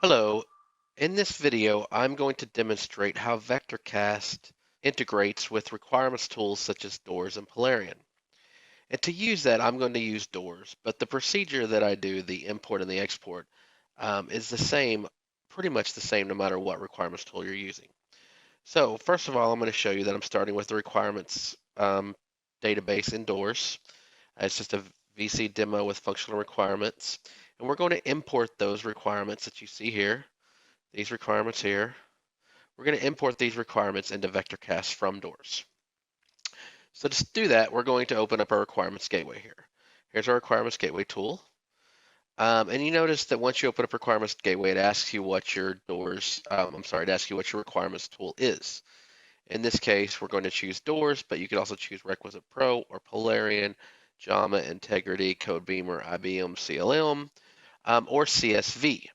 Hello. In this video, I'm going to demonstrate how VectorCAST integrates with requirements tools such as Doors and Polarian. And to use that, I'm going to use Doors, but the procedure that I do, the import and the export, is the same, pretty much the same no matter what requirements tool you're using. So first of all, I'm going to show you that I'm starting with the requirements database in Doors. It's just a VC demo with functional requirements. And we're going to import those requirements that you see here, these requirements here. We're going to import these requirements into VectorCAST from Doors. So to do that, we're going to open up our requirements gateway here. Here's our requirements gateway tool. And you notice that once you open up requirements gateway, it asks you what your it asks you what your requirements tool is. In this case, we're going to choose Doors, but you could also choose Requisite Pro or Polarian, JAMA, Integrity, Codebeamer, IBM, CLM, or CSV.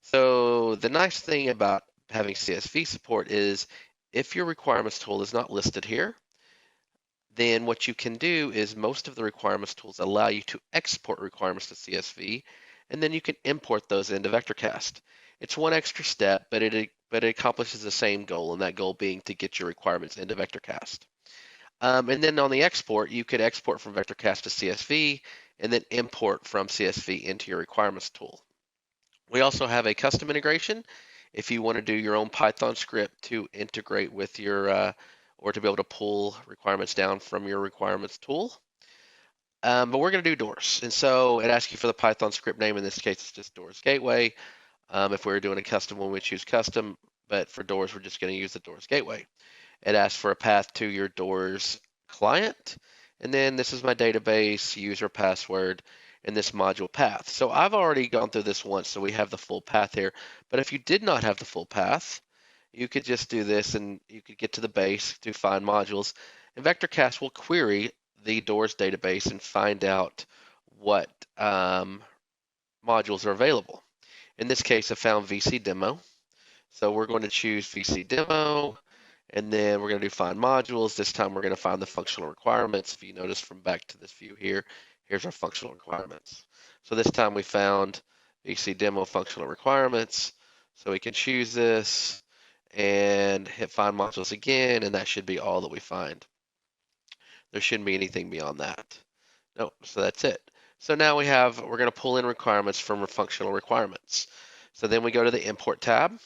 So the nice thing about having CSV support is if your requirements tool is not listed here, then what you can do is most of the requirements tools allow you to export requirements to CSV, and then you can import those into VectorCAST. It's one extra step, but it accomplishes the same goal, and that goal being to get your requirements into VectorCAST. And then on the export, you could export from VectorCAST to CSV, and then import from CSV into your requirements tool. We also have a custom integration if you want to do your own Python script to integrate with your or to be able to pull requirements down from your requirements tool. But we're going to do Doors. And so it asks you for the Python script name. In this case, it's just Doors Gateway. If we were doing a custom one, we choose custom. But for Doors, we're just going to use the Doors Gateway. It asks for a path to your Doors client. And then this is my database, user password, and this module path. So I've already gone through this once, so we have the full path here. But if you did not have the full path, you could just do this and you could get to the base to find modules. And VectorCAST will query the Doors database and find out what modules are available. In this case, I found VC Demo. So we're going to choose VC Demo, and then we're going to do find modules. This time we're going to find the functional requirements. If you notice from back to this view here, here's our functional requirements. So this time we found VC Demo functional requirements. So we can choose this and hit find modules again, and that should be all that we find. There shouldn't be anything beyond that. No, so that's it. So now we're going to pull in requirements from our functional requirements. So then we go to the import tab.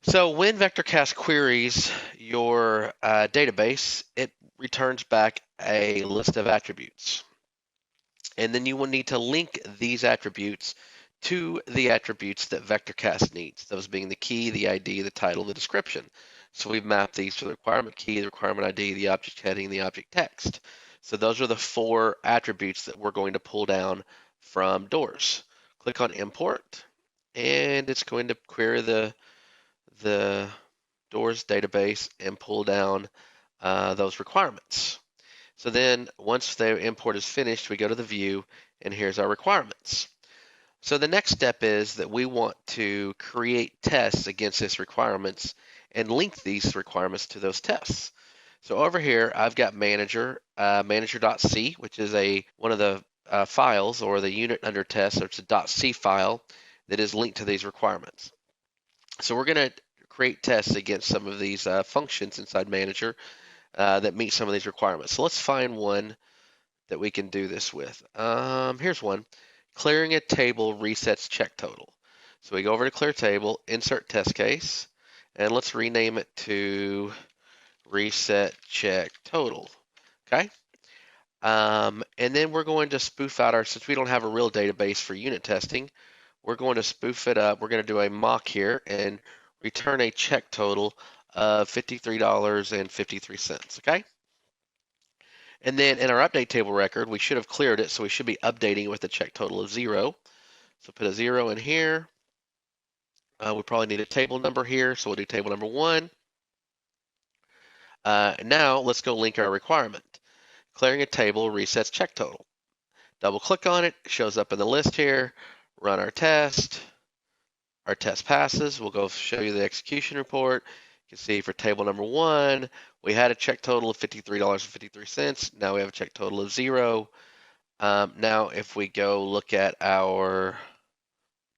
So when VectorCAST queries your database, it returns back a list of attributes. And then you will need to link these attributes to the attributes that VectorCAST needs, those being the key, the ID, the title, the description. So we've mapped these to the requirement key, the requirement ID, the object heading, the object text. So those are the 4 attributes that we're going to pull down from Doors. Click on Import, and it's going to query the Doors database and pull down those requirements. So then once the import is finished, we go to the view, and here's our requirements. So the next step is that we want to create tests against these requirements and link these requirements to those tests. So over here, I've got manager, manager.c, which is one of the files or the unit under test, so it's a .c file that is linked to these requirements. So we're going to create tests against some of these functions inside manager that meet some of these requirements. So let's find one that we can do this with. Here's one. Clearing a table resets check total. So we go over to clear table, insert test case, and let's rename it to reset check total. Okay. And then we're going to spoof out since we don't have a real database for unit testing, we're going to spoof it up. We're going to do a mock here and return a check total of $53.53. Okay. And then in our update table record, we should have cleared it, so we should be updating it with a check total of 0. So put a 0 in here. We probably need a table number here, so we'll do table number 1. Now let's go link our requirement. Clearing a table resets check total. Double click on it, shows up in the list here. Run our test. Our test passes. We'll go show you the execution report. You can see for table number 1, we had a check total of $53.53. Now we have a check total of 0. Now if we go look at our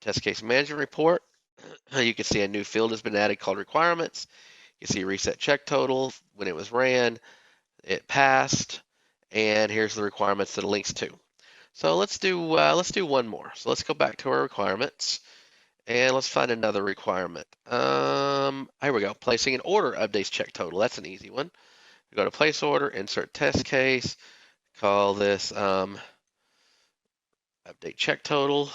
test case management report, You can see a new field has been added called requirements. You can see reset check total when it was ran, it passed, and here's the requirements that it links to. So let's do one more. So let's go back to our requirements and let's find another requirement. Here we go. Placing an order updates check total. That's an easy one. We go to place order, insert test case, call this update check total,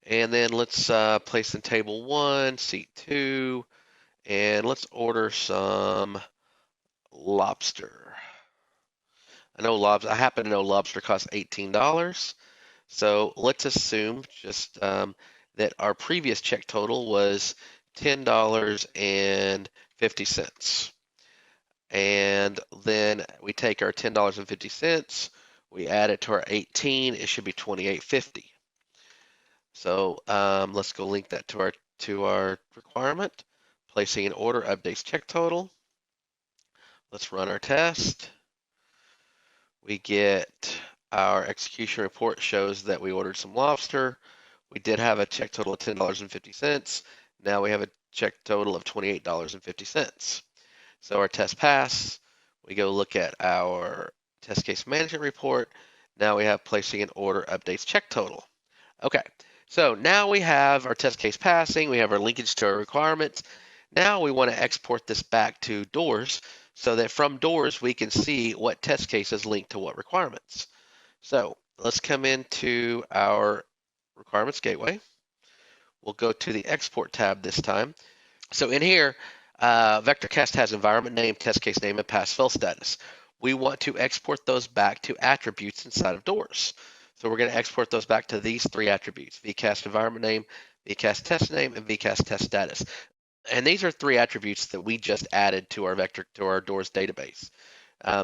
and then let's place in table 1, seat 2, and let's order some lobster. I happen to know lobster costs $18. So let's assume just that our previous check total was $10.50. And then we take our $10.50, we add it to our 18, it should be $28.50. So let's go link that to our requirement, placing an order updates check total. Let's run our test. We get our execution report shows that we ordered some lobster. We did have a check total of $10.50. Now we have a check total of $28.50. So our test pass. We go look at our test case management report. Now we have placing an order updates check total. Okay, so now we have our test case passing. We have our linkage to our requirements. Now we want to export this back to Doors so that from Doors we can see what test cases link to what requirements. So let's come into our requirements gateway. We'll go to the export tab this time. So in here, VectorCAST has environment name, test case name, and pass-fail status. We want to export those back to attributes inside of Doors. So we're going to export those back to these 3 attributes: VCAST environment name, VCAST test name, and VCAST test status. And these are 3 attributes that we just added to our Doors database.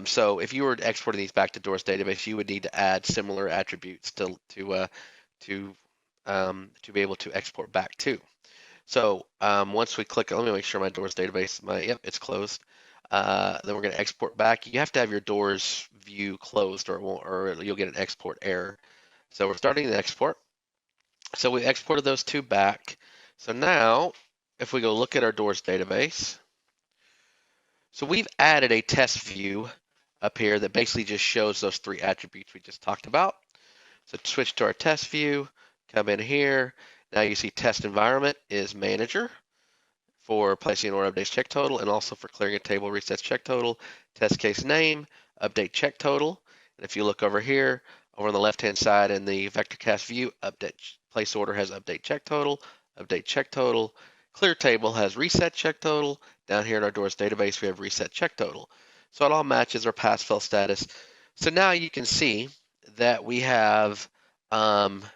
So if you were exporting these back to Doors database, you would need to add similar attributes to be able to export back to. So once we click, let me make sure my Doors database, it's closed. Then we're going to export back. You have to have your Doors view closed, or you'll get an export error. So we're starting the export. So we exported those 2 back. So now, if we go look at our Doors database, so we've added a test view up here that basically just shows those 3 attributes we just talked about. So switch to our test view, come in here. Now you see test environment is manager for placing an order updates check total, and also for clearing a table resets check total. Test case name, update check total. And if you look over here, over on the left-hand side in the VectorCAST view, update place order has update check total, update check total. Clear table has reset check total. Down here in our Doors database, we have reset check total. So it all matches our pass-fail status. So now you can see that we have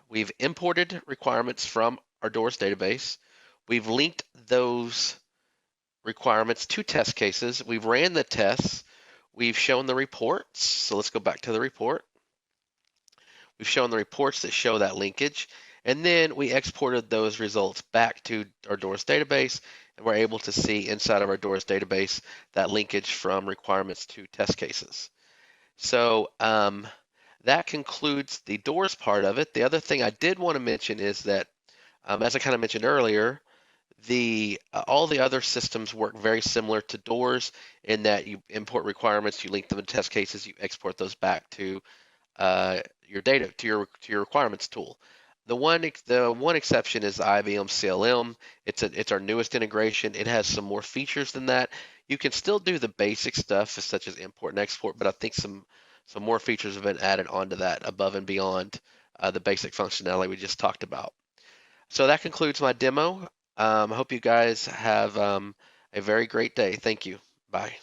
we've imported requirements from our Doors database. We've linked those requirements to test cases. We've ran the tests. We've shown the reports. So let's go back to the report. We've shown the reports that show that linkage. And then we exported those results back to our Doors database, and we're able to see inside of our Doors database that linkage from requirements to test cases. So that concludes the Doors part of it. The other thing I did want to mention is that, as I kind of mentioned earlier, all the other systems work very similar to Doors in that you import requirements, you link them to test cases, you export those back to your data, to your requirements tool. The one exception is IBM CLM. It's our newest integration. It has some more features than that. You can still do the basic stuff such as import and export, but I think some more features have been added onto that above and beyond the basic functionality we just talked about. So that concludes my demo. I hope you guys have a very great day. Thank you. Bye.